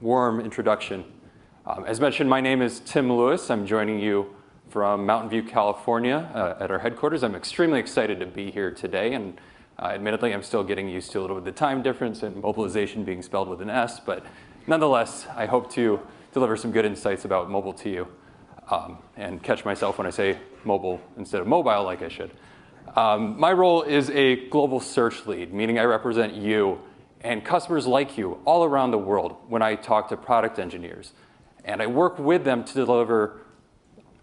warm introduction. As mentioned, my name is Tim Lewis. I'm joining you from Mountain View, California at our headquarters. I'm extremely excited to be here today, and admittedly, I'm still getting used to a little bit of the time difference and mobilization being spelled with an S, but nonetheless, I hope to deliver some good insights about mobile to you and catch myself when I say mobile instead of mobile like I should. My role is a global search lead, meaning I represent you and customers like you all around the world when I talk to product engineers. And I work with them to deliver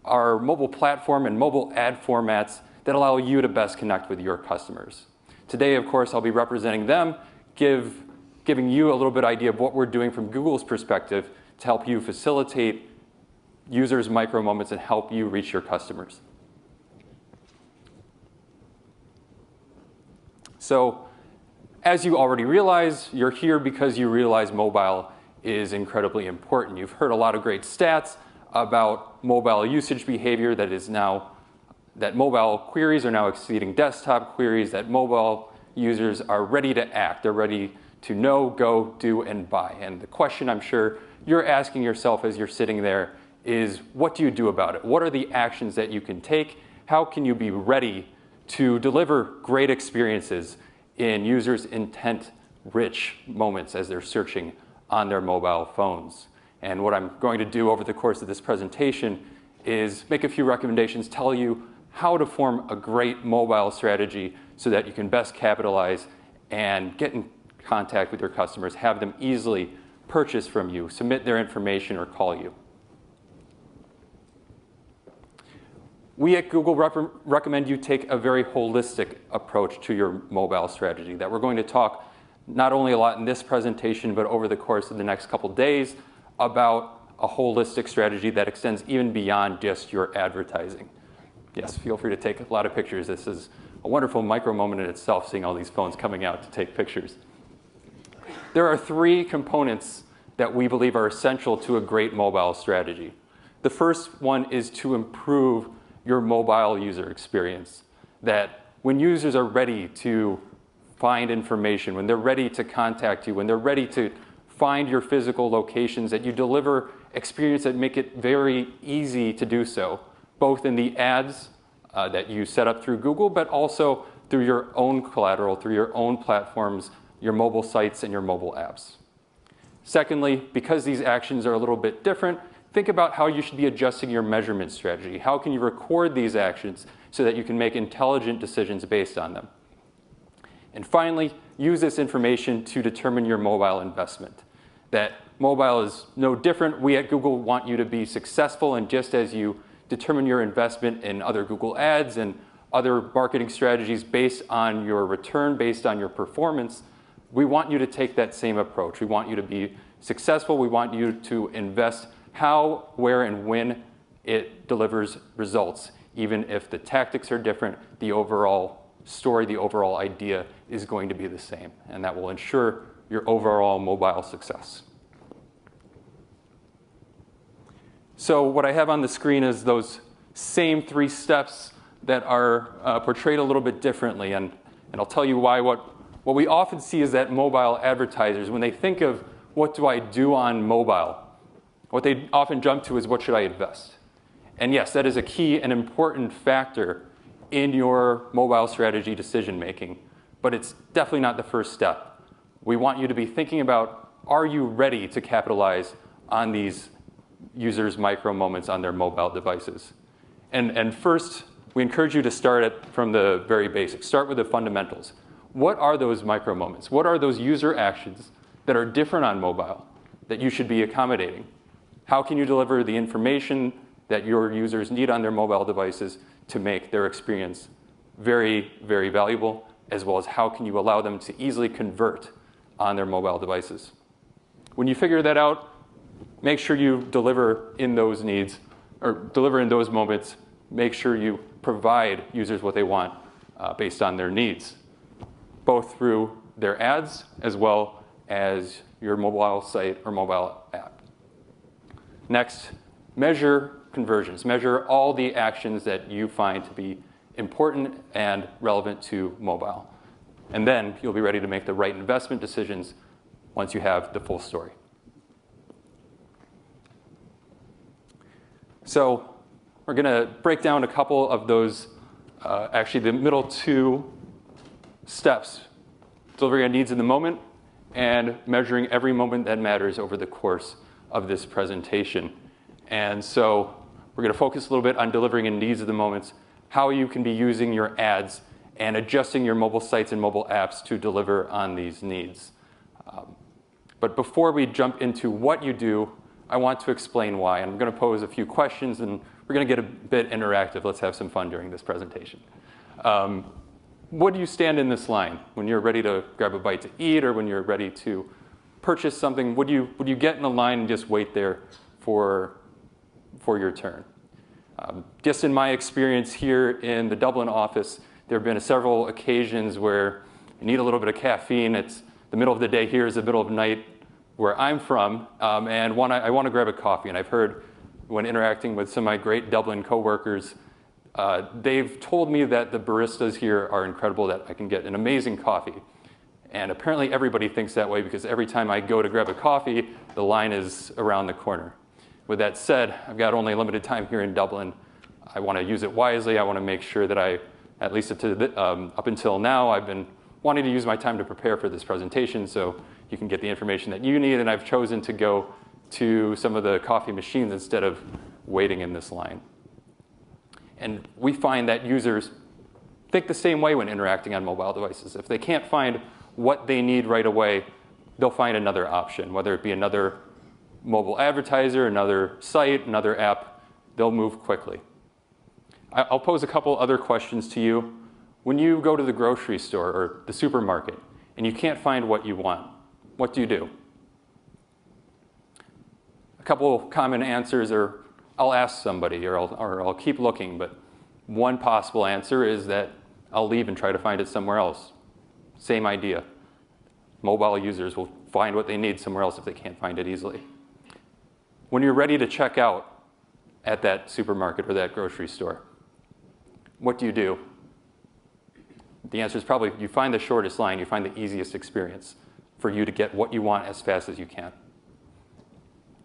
our mobile platform and mobile ad formats that allow you to best connect with your customers. Today, of course, I'll be representing them, giving you a little bit idea of what we're doing from Google's perspective to help you facilitate users' micro moments and help you reach your customers. So, as you already realize, you're here because you realize mobile is incredibly important. You've heard a lot of great stats about mobile usage behavior that mobile queries are now exceeding desktop queries, that mobile users are ready to act. They're ready to know, go, do, and buy. And the question I'm sure you're asking yourself as you're sitting there is, what do you do about it? What are the actions that you can take? How can you be ready to deliver great experiences in users' intent-rich moments as they're searching on their mobile phones? And what I'm going to do over the course of this presentation is make a few recommendations, tell you how to form a great mobile strategy so that you can best capitalize and get in contact with your customers, have them easily purchase from you, submit their information, or call you. We at Google recommend you take a very holistic approach to your mobile strategy that we're going to talk not only a lot in this presentation, but over the course of the next couple days about a holistic strategy that extends even beyond just your advertising. Yes, feel free to take a lot of pictures. This is a wonderful micro moment in itself, seeing all these phones coming out to take pictures. There are three components that we believe are essential to a great mobile strategy. The first one is to improve your mobile user experience. That when users are ready to find information, when they're ready to contact you, when they're ready to find your physical locations, that you deliver experience that make it very easy to do so, both in the ads that you set up through Google, but also through your own collateral, through your own platforms, your mobile sites, and your mobile apps. Secondly, because these actions are a little bit different, think about how you should be adjusting your measurement strategy. How can you record these actions so that you can make intelligent decisions based on them? And finally, use this information to determine your mobile investment. That mobile is no different. We at Google want you to be successful, and just as you determine your investment in other Google ads and other marketing strategies based on your return, based on your performance, we want you to take that same approach. We want you to be successful. We want you to invest how, where, and when it delivers results. Even if the tactics are different, the overall story, the overall idea is going to be the same. And that will ensure your overall mobile success. So what I have on the screen is those same three steps that are portrayed a little bit differently. And I'll tell you why. What we often see is that mobile advertisers, when they think of what do I do on mobile, what they often jump to is what should I invest? And yes, that is a key and important factor in your mobile strategy decision making, but it's definitely not the first step. We want you to be thinking about, are you ready to capitalize on these users' micro moments on their mobile devices? And first, we encourage you to start from the very basics. Start with the fundamentals. What are those micro moments? What are those user actions that are different on mobile that you should be accommodating? How can you deliver the information that your users need on their mobile devices to make their experience very, very valuable, as well as how can you allow them to easily convert on their mobile devices? When you figure that out, make sure you deliver in those needs, or deliver in those moments. Make sure you provide users what they want based on their needs, both through their ads as well as your mobile site or mobile app. Next, measure conversions. Measure all the actions that you find to be important and relevant to mobile. And then you'll be ready to make the right investment decisions once you have the full story. So we're going to break down a couple of those, actually the middle two steps, delivering on needs in the moment and measuring every moment that matters over the course of this presentation. And so we're going to focus a little bit on delivering in needs of the moments, how you can be using your ads and adjusting your mobile sites and mobile apps to deliver on these needs. But before we jump into what you do, I want to explain why. And I'm going to pose a few questions, and we're going to get a bit interactive. Let's have some fun during this presentation. What do you stand in this line when you're ready to grab a bite to eat, or when you're ready to purchase something? Would you get in the line and just wait there for your turn? Just in my experience here in the Dublin office, there have been several occasions where you need a little bit of caffeine. It's the middle of the day here is the middle of the night where I'm from, and I want to grab a coffee. And I've heard when interacting with some of my great Dublin coworkers, they've told me that the baristas here are incredible, that I can get an amazing coffee. And apparently everybody thinks that way, because every time I go to grab a coffee, the line is around the corner. With that said, I've got only limited time here in Dublin. I want to use it wisely. I want to make sure that at least up until now, I've been wanting to use my time to prepare for this presentation so you can get the information that you need. And I've chosen to go to some of the coffee machines instead of waiting in this line. And we find that users think the same way when interacting on mobile devices. If they can't find what they need right away, they'll find another option, whether it be another mobile advertiser, another site, another app. They'll move quickly. I'll pose a couple other questions to you. When you go to the grocery store or the supermarket and you can't find what you want, what do you do? A couple common answers are, I'll ask somebody, or I'll keep looking. But one possible answer is that I'll leave and try to find it somewhere else. Same idea. Mobile users will find what they need somewhere else if they can't find it easily. When you're ready to check out at that supermarket or that grocery store, what do? The answer is probably you find the shortest line, you find the easiest experience for you to get what you want as fast as you can.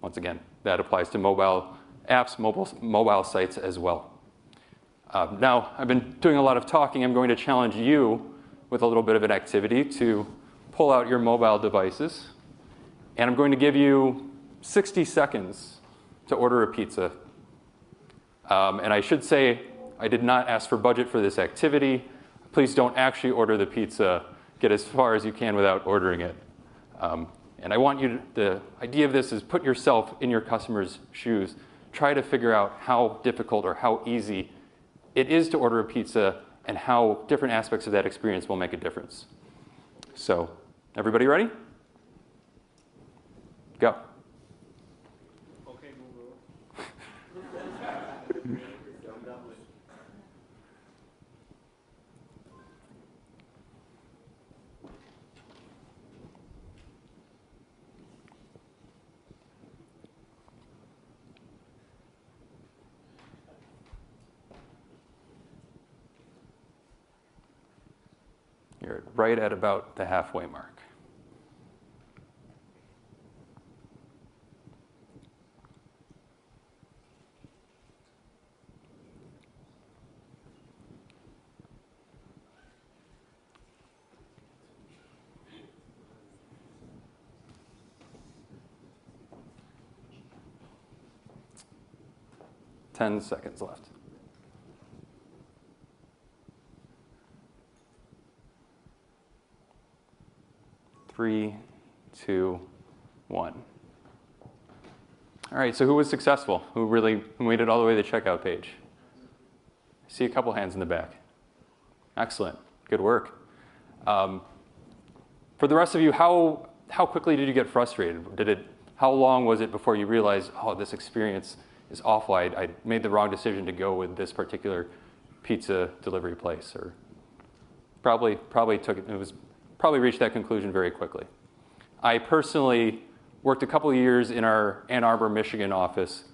Once again, that applies to mobile apps, mobile sites as well. Now, I've been doing a lot of talking. I'm going to challenge you with a little bit of an activity to pull out your mobile devices. And I'm going to give you 60 seconds to order a pizza. And I should say, I did not ask for budget for this activity. Please don't actually order the pizza. Get as far as you can without ordering it. And I want you to, the idea of this is put yourself in your customer's shoes. Try to figure out how difficult or how easy it is to order a pizza and how different aspects of that experience will make a difference. So, everybody ready? Go. Okay, Google. 'You're right at about the halfway mark. Ten seconds left. 3, 2, 1. All right, so who was successful? Who made it all the way to the checkout page? I see a couple hands in the back. Excellent, good work. For the rest of you, how quickly did you get frustrated? How long was it before you realized, oh, this experience is awful. I made the wrong decision to go with this particular pizza delivery place, or probably reached that conclusion very quickly. I personally worked a couple of years in our Ann Arbor, Michigan office,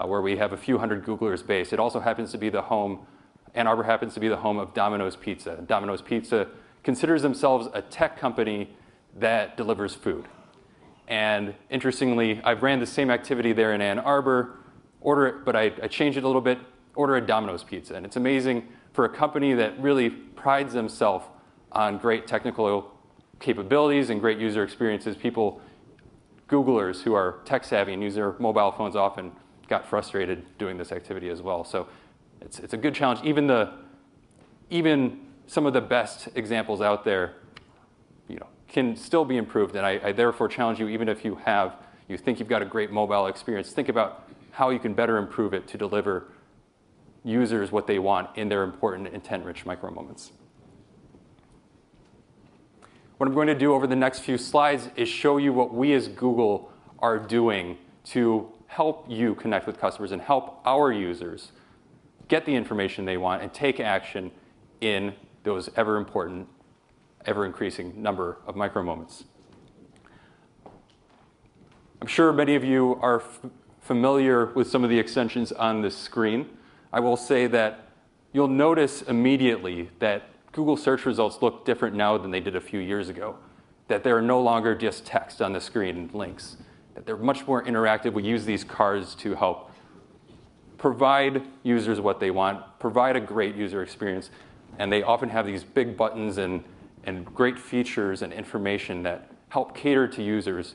where we have a few hundred Googlers based. It also happens to be Ann Arbor happens to be the home of Domino's Pizza. Domino's Pizza considers themselves a tech company that delivers food. And interestingly, I've ran the same activity there in Ann Arbor, order it, but I changed it a little bit, order a Domino's pizza. And it's amazing for a company that really prides themselves on great technical capabilities and great user experiences. People, Googlers who are tech savvy and use their mobile phones often got frustrated doing this activity as well. So it's a good challenge. Even some of the best examples out there, can still be improved. And I therefore challenge you, even if you think you've got a great mobile experience, think about how you can better improve it to deliver users what they want in their important intent-rich micro moments. What I'm going to do over the next few slides is show you what we as Google are doing to help you connect with customers and help our users get the information they want and take action in those ever-important, ever-increasing number of micro moments. I'm sure many of you are familiar with some of the extensions on this screen. I will say that you'll notice immediately that Google search results look different now than they did a few years ago, that they're no longer just text on the screen and links, that they're much more interactive. We use these cards to help provide users what they want, provide a great user experience, and they often have these big buttons and great features and information that help cater to users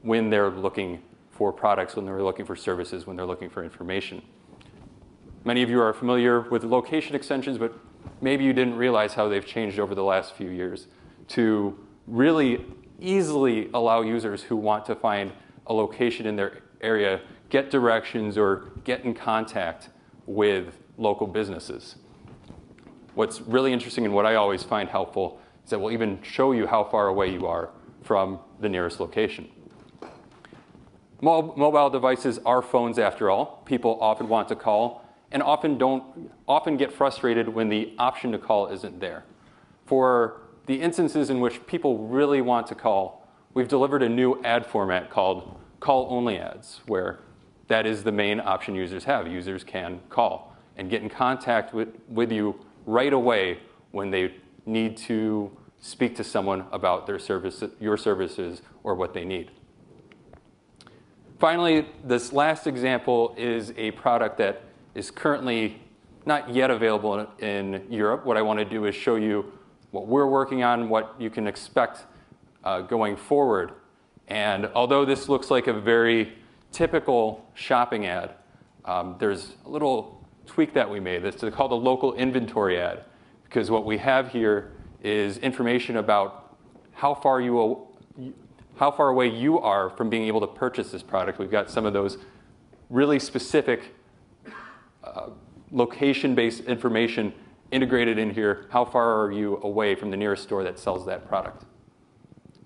when they're looking for products, when they're looking for services, when they're looking for information. Many of you are familiar with location extensions, but maybe you didn't realize how they've changed over the last few years to really easily allow users who want to find a location in their area get directions or get in contact with local businesses. What's really interesting and what I always find helpful is that we'll even show you how far away you are from the nearest location. Mobile devices are phones after all. People often want to call and often get frustrated when the option to call isn't there. For the instances in which people really want to call, we've delivered a new ad format called call-only ads, where that is the main option users have. Users can call and get in contact with you right away when they need to speak to someone about their service, your services, or what they need. Finally, this last example is a product that is currently not yet available in Europe. What I want to do is show you what we're working on, what you can expect going forward. And although this looks like a very typical shopping ad, there's a little tweak that we made. It's called a local inventory ad, because what we have here is information about how far away you are from being able to purchase this product. We've got some of those really specific location-based information integrated in here. How far are you away from the nearest store that sells that product?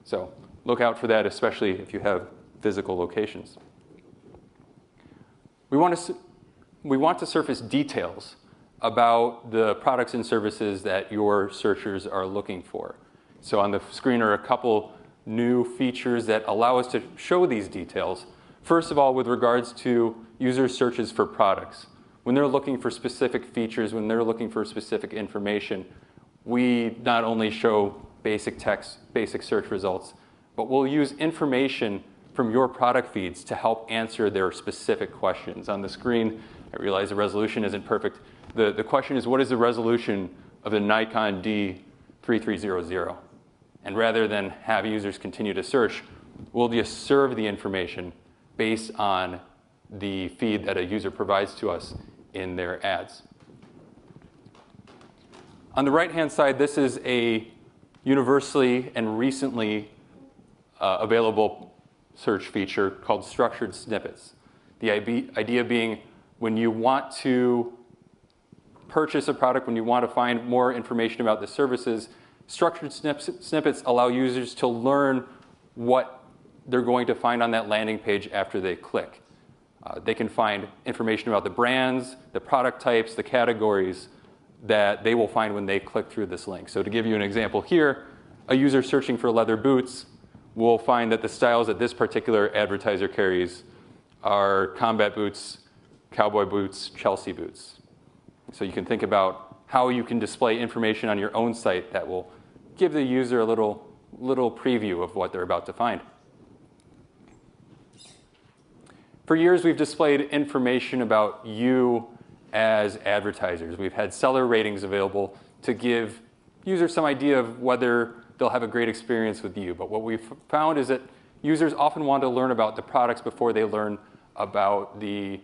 So look out for that, especially if you have physical locations. We want to surface details about the products and services that your searchers are looking for. So on the screen are a couple new features that allow us to show these details. First of all, with regards to user searches for products. When they're looking for specific features, when they're looking for specific information, we not only show basic text, basic search results, but we'll use information from your product feeds to help answer their specific questions. On the screen, I realize the resolution isn't perfect. The question is, what is the resolution of the Nikon D3300? And rather than have users continue to search, we'll just serve the information based on the feed that a user provides to us in their ads. On the right-hand side, this is a universally and recently available search feature called structured snippets. The idea being when you want to purchase a product, when you want to find more information about the services, structured snippets allow users to learn what they're going to find on that landing page after they click. They can find information about the brands, the product types, the categories that they will find when they click through this link. So to give you an example here, a user searching for leather boots will find that the styles that this particular advertiser carries are combat boots, cowboy boots, Chelsea boots. So you can think about how you can display information on your own site that will give the user a little preview of what they're about to find. For years, we've displayed information about you as advertisers. We've had seller ratings available to give users some idea of whether they'll have a great experience with you. But what we've found is that users often want to learn about the products before they learn about the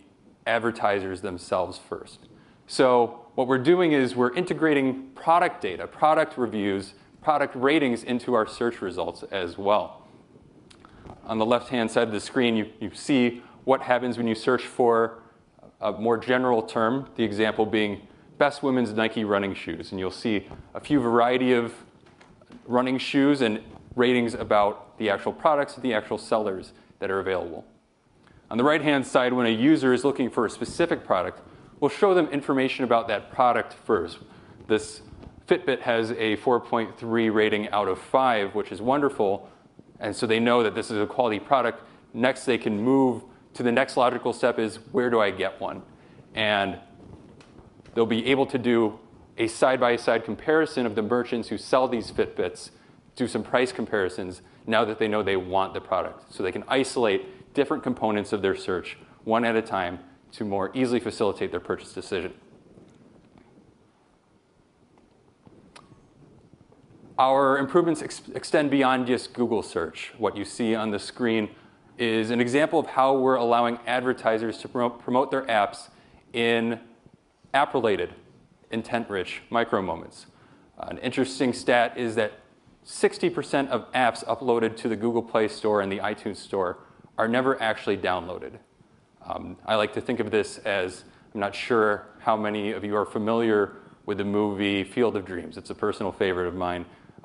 advertisers themselves first. So what we're doing is we're integrating product data, product reviews, product ratings into our search results as well. On the left-hand side of the screen, you see what happens when you search for a more general term, the example being best women's Nike running shoes. And you'll see a few variety of running shoes and ratings about the actual products and the actual sellers that are available. On the right-hand side, when a user is looking for a specific product, we'll show them information about that product first. This Fitbit has a 4.3 rating out of 5, which is wonderful. And so they know that this is a quality product. Next, they can move to the next logical step is, where do I get one? And they'll be able to do a side-by-side comparison of the merchants who sell these Fitbits, do some price comparisons now that they know they want the product. So they can isolate different components of their search one at a time to more easily facilitate their purchase decision. Our improvements extend beyond just Google search. What you see on the screen is an example of how we're allowing advertisers to promote their apps in app-related, intent-rich micro-moments. An interesting stat is that 60% of apps uploaded to the Google Play Store and the iTunes Store are never actually downloaded. I like to think of this as, I'm not sure how many of you are familiar with the movie Field of Dreams. It's a personal favorite of mine.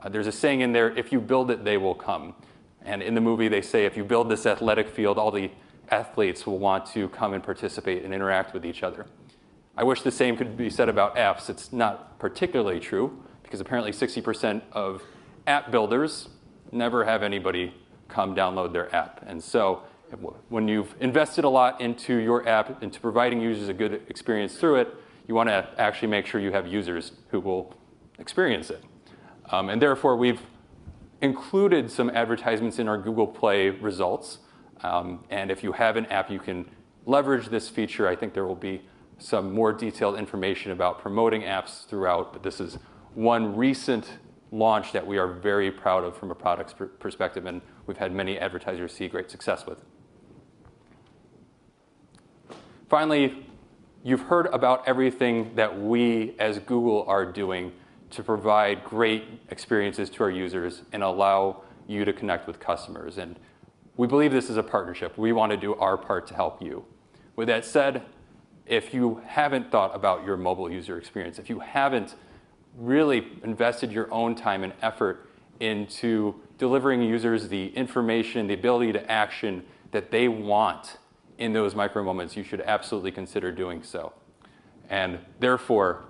There's a saying in there, if you build it, they will come. And in the movie, they say, if you build this athletic field, all the athletes will want to come and participate and interact with each other. I wish the same could be said about apps. It's not particularly true, because apparently 60% of app builders never have anybody come download their app. And so when you've invested a lot into your app, into providing users a good experience through it, you want to actually make sure you have users who will experience it. And therefore, we've included some advertisements in our Google Play results. And if you have an app, you can leverage this feature. I think there will be some more detailed information about promoting apps throughout. But this is one recent launch that we are very proud of from a product's perspective, and we've had many advertisers see great success with. Finally, you've heard about everything that we as Google are doing to provide great experiences to our users and allow you to connect with customers. And we believe this is a partnership. We want to do our part to help you. With that said, if you haven't thought about your mobile user experience, if you haven't really invested your own time and effort into delivering users the information, the ability to action that they want in those micro moments, you should absolutely consider doing so. And therefore,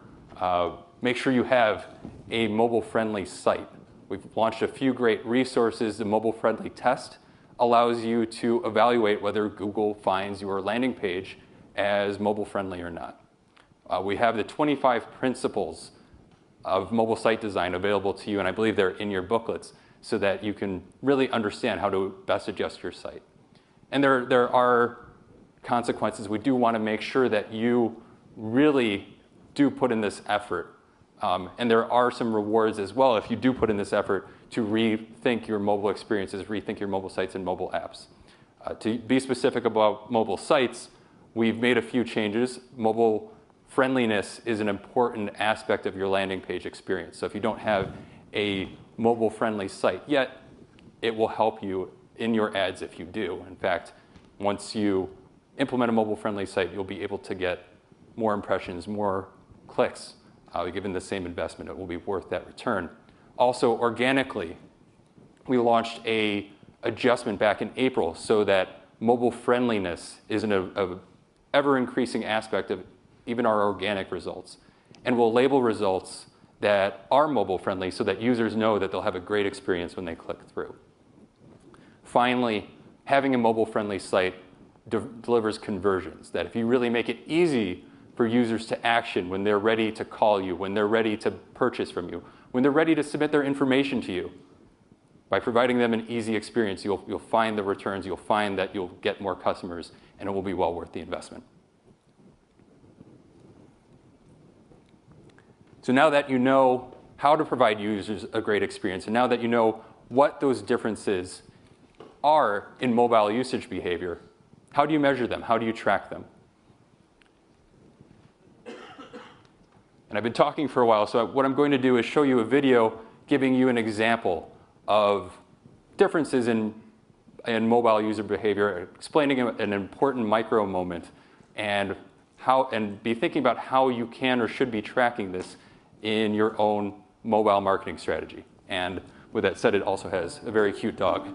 make sure you have a mobile-friendly site. We've launched a few great resources. The mobile-friendly test allows you to evaluate whether Google finds your landing page as mobile-friendly or not. We have the 25 principles of mobile site design available to you, and I believe they're in your booklets, so that you can really understand how to best adjust your site. And there are consequences. We do want to make sure that you really do put in this effort. And there are some rewards as well if you do put in this effort to rethink your mobile experiences, rethink your mobile sites and mobile apps. To be specific about mobile sites, we've made a few changes. Mobile friendliness is an important aspect of your landing page experience. So if you don't have a mobile-friendly site yet, it will help you in your ads if you do. In fact, once you implement a mobile-friendly site, you'll be able to get more impressions, more clicks. Given the same investment, it will be worth that return. Also, organically, we launched an adjustment back in April so that mobile friendliness is an ever-increasing aspect of even our organic results. And we'll label results that are mobile-friendly so that users know that they'll have a great experience when they click through. Finally, having a mobile-friendly site delivers conversions, that if you really make it easy for users to action when they're ready to call you, when they're ready to purchase from you, when they're ready to submit their information to you, by providing them an easy experience, you'll find the returns, you'll find that you'll get more customers, and it will be well worth the investment. So now that you know how to provide users a great experience, and now that you know what those differences are in mobile usage behavior, how do you measure them? How do you track them? And I've been talking for a while, so what I'm going to do is show you a video giving you an example of differences in mobile user behavior, explaining an important micro moment, and be thinking about how you can or should be tracking this in your own mobile marketing strategy. And with that said, it also has a very cute dog.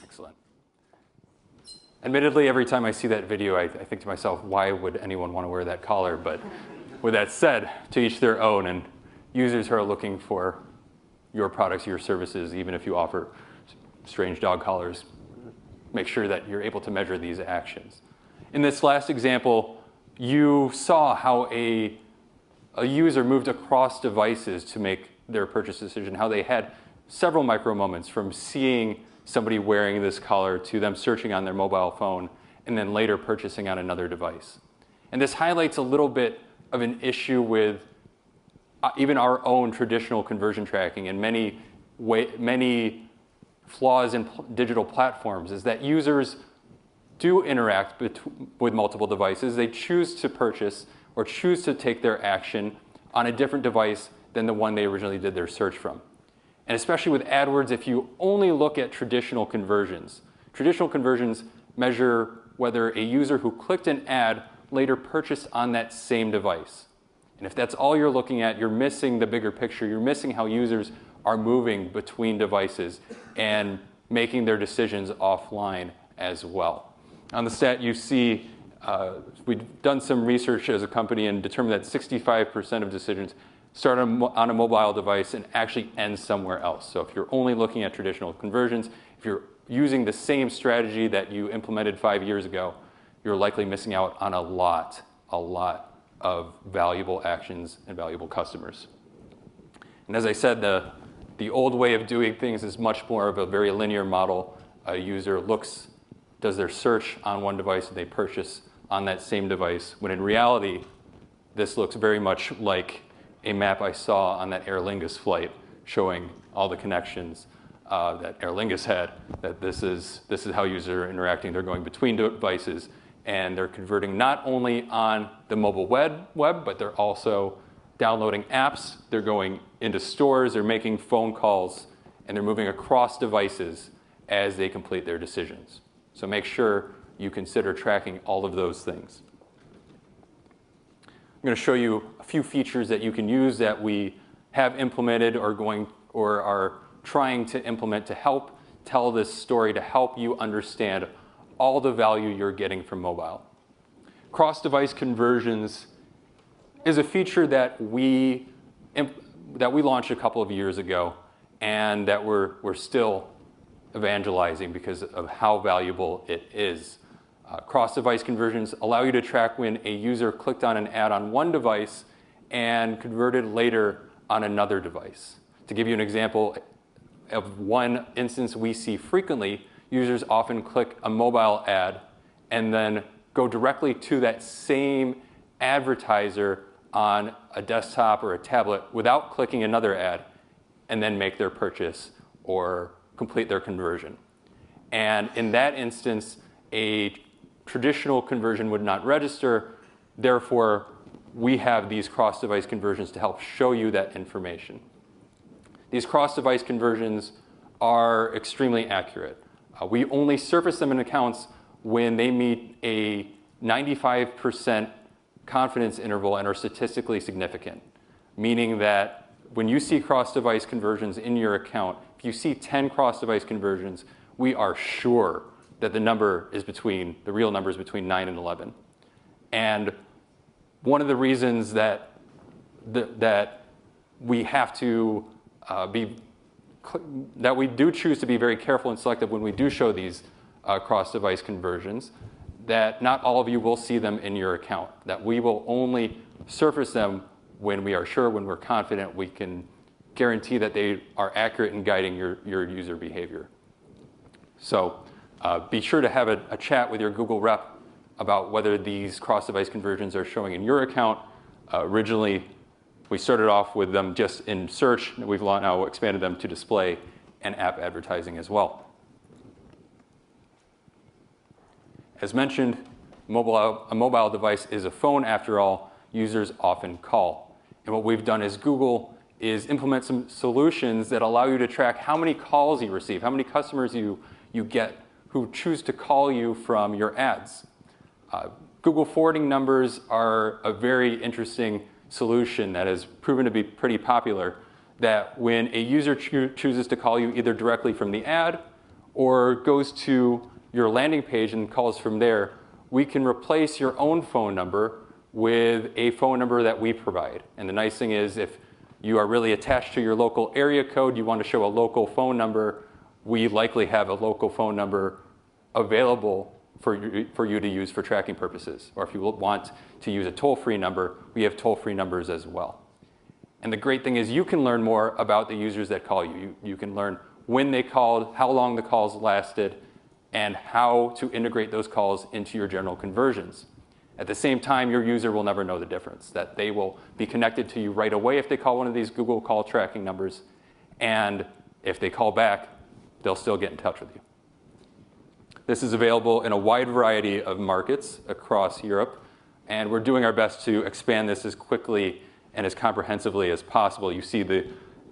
Excellent. Admittedly, every time I see that video, I think to myself, why would anyone want to wear that collar? But with that said, to each their own, and users who are looking for your products, your services, even if you offer strange dog collars, make sure that you're able to measure these actions. In this last example, you saw how a user moved across devices to make their purchase decision, how they had several micro moments from seeing somebody wearing this collar to them searching on their mobile phone and then later purchasing on another device. And this highlights a little bit of an issue with even our own traditional conversion tracking and many flaws in digital platforms is that users do interact with multiple devices. They choose to purchase or choose to take their action on a different device than the one they originally did their search from. And especially with AdWords, if you only look at traditional conversions measure whether a user who clicked an ad later purchased on that same device. And if that's all you're looking at, you're missing the bigger picture. You're missing how users are moving between devices and making their decisions offline as well. On the stat you see, we've done some research as a company and determined that 65% of decisions start on a mobile device and actually end somewhere else. So if you're only looking at traditional conversions, if you're using the same strategy that you implemented 5 years ago, you're likely missing out on a lot of valuable actions and valuable customers. And as I said, the old way of doing things is much more of a very linear model. A user does their search on one device and they purchase on that same device, when in reality, this looks very much like a map I saw on that Aer Lingus flight showing all the connections that Aer Lingus had, that this is how users are interacting. They're going between devices, and they're converting not only on the mobile web, but they're also downloading apps. They're going into stores, they're making phone calls, and they're moving across devices as they complete their decisions. So make sure you consider tracking all of those things. I'm going to show you a few features that you can use that we have implemented or are trying to implement to help tell this story, to help you understand all the value you're getting from mobile. Cross-device conversions is a feature that we launched a couple of years ago and that we're still evangelizing because of how valuable it is. Cross-device conversions allow you to track when a user clicked on an ad on one device and converted later on another device. To give you an example of one instance we see frequently, users often click a mobile ad and then go directly to that same advertiser on a desktop or a tablet without clicking another ad and then make their purchase or complete their conversion. And in that instance, a traditional conversion would not register. Therefore, we have these cross-device conversions to help show you that information. These cross-device conversions are extremely accurate. We only surface them in accounts when they meet a 95% confidence interval and are statistically significant, meaning that when you see cross-device conversions in your account, if you see 10 cross-device conversions, we are sure that the real number is between 9 and 11. And one of the reasons that we have to that we do choose to be very careful and selective when we do show these cross-device conversions, that not all of you will see them in your account, that we will only surface them when we are sure, when we're confident, we can guarantee that they are accurate in guiding your user behavior. So be sure to have a chat with your Google rep about whether these cross-device conversions are showing in your account. Originally, we started off with them just in search. We've now expanded them to display and app advertising as well. As mentioned, a mobile device is a phone after all. Users often call. And what we've done as Google is implement some solutions that allow you to track how many calls you receive, how many customers you get who choose to call you from your ads. Google forwarding numbers are a very interesting solution that has proven to be pretty popular, that when a user chooses to call you either directly from the ad or goes to your landing page and calls from there, we can replace your own phone number with a phone number that we provide. And the nice thing is, if you are really attached to your local area code, you want to show a local phone number, we likely have a local phone number available for you to use for tracking purposes. Or if you want to use a toll-free number, we have toll-free numbers as well. And the great thing is you can learn more about the users that call you. You can learn when they called, how long the calls lasted, and how to integrate those calls into your general conversions. At the same time, your user will never know the difference, that they will be connected to you right away if they call one of these Google call tracking numbers, and if they call back, they'll still get in touch with you. This is available in a wide variety of markets across Europe, and we're doing our best to expand this as quickly and as comprehensively as possible. You see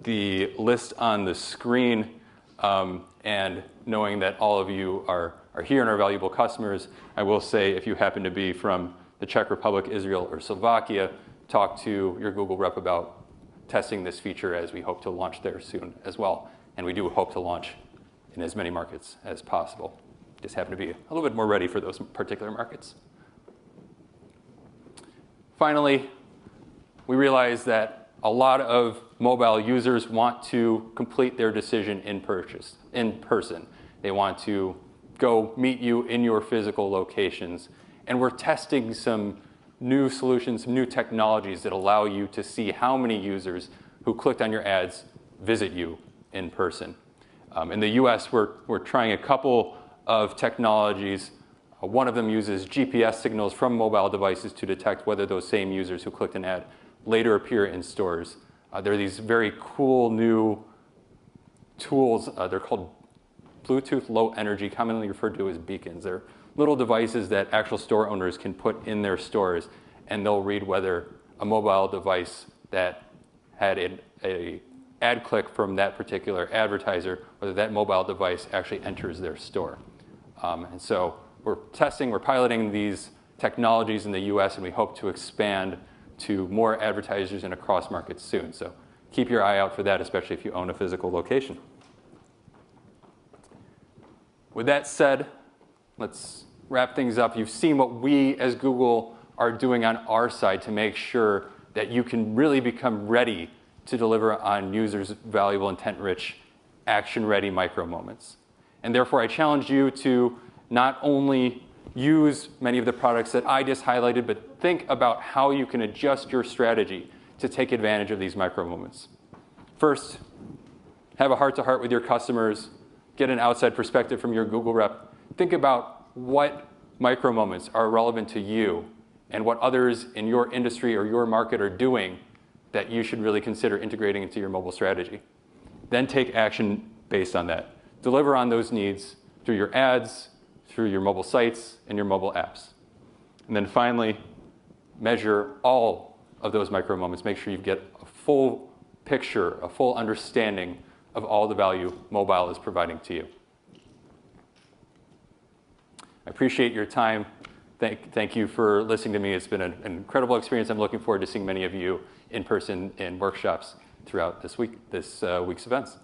the list on the screen, and knowing that all of you are here and are valuable customers, I will say if you happen to be from the Czech Republic, Israel, or Slovakia, talk to your Google rep about testing this feature, as we hope to launch there soon as well. And we do hope to launch in as many markets as possible. Just happen to be a little bit more ready for those particular markets. Finally, we realize that a lot of mobile users want to complete their decision in person. They want to go meet you in your physical locations. And we're testing some new solutions, some new technologies that allow you to see how many users who clicked on your ads visit you in person. In the US, we're trying a couple of technologies. One of them uses GPS signals from mobile devices to detect whether those same users who clicked an ad later appear in stores. There are these very cool new tools. They're called Bluetooth Low Energy, commonly referred to as beacons. They're little devices that actual store owners can put in their stores, and they'll read whether a mobile device that had an ad click from that particular advertiser, whether that mobile device actually enters their store. And so we're piloting these technologies in the US, and we hope to expand to more advertisers and across markets soon. So keep your eye out for that, especially if you own a physical location. With that said, let's wrap things up. You've seen what we as Google are doing on our side to make sure that you can really become ready to deliver on users' valuable, intent-rich, action-ready micro moments. And therefore, I challenge you to not only use many of the products that I just highlighted, but think about how you can adjust your strategy to take advantage of these micro moments. First, have a heart-to-heart with your customers. Get an outside perspective from your Google rep. Think about what micro moments are relevant to you and what others in your industry or your market are doing that you should really consider integrating into your mobile strategy. Then take action based on that. Deliver on those needs through your ads, through your mobile sites and your mobile apps. And then finally, measure all of those micro moments. Make sure you get a full picture, a full understanding of all the value mobile is providing to you. I appreciate your time. Thank you for listening to me. It's been an incredible experience. I'm looking forward to seeing many of you in person in workshops throughout this week's events.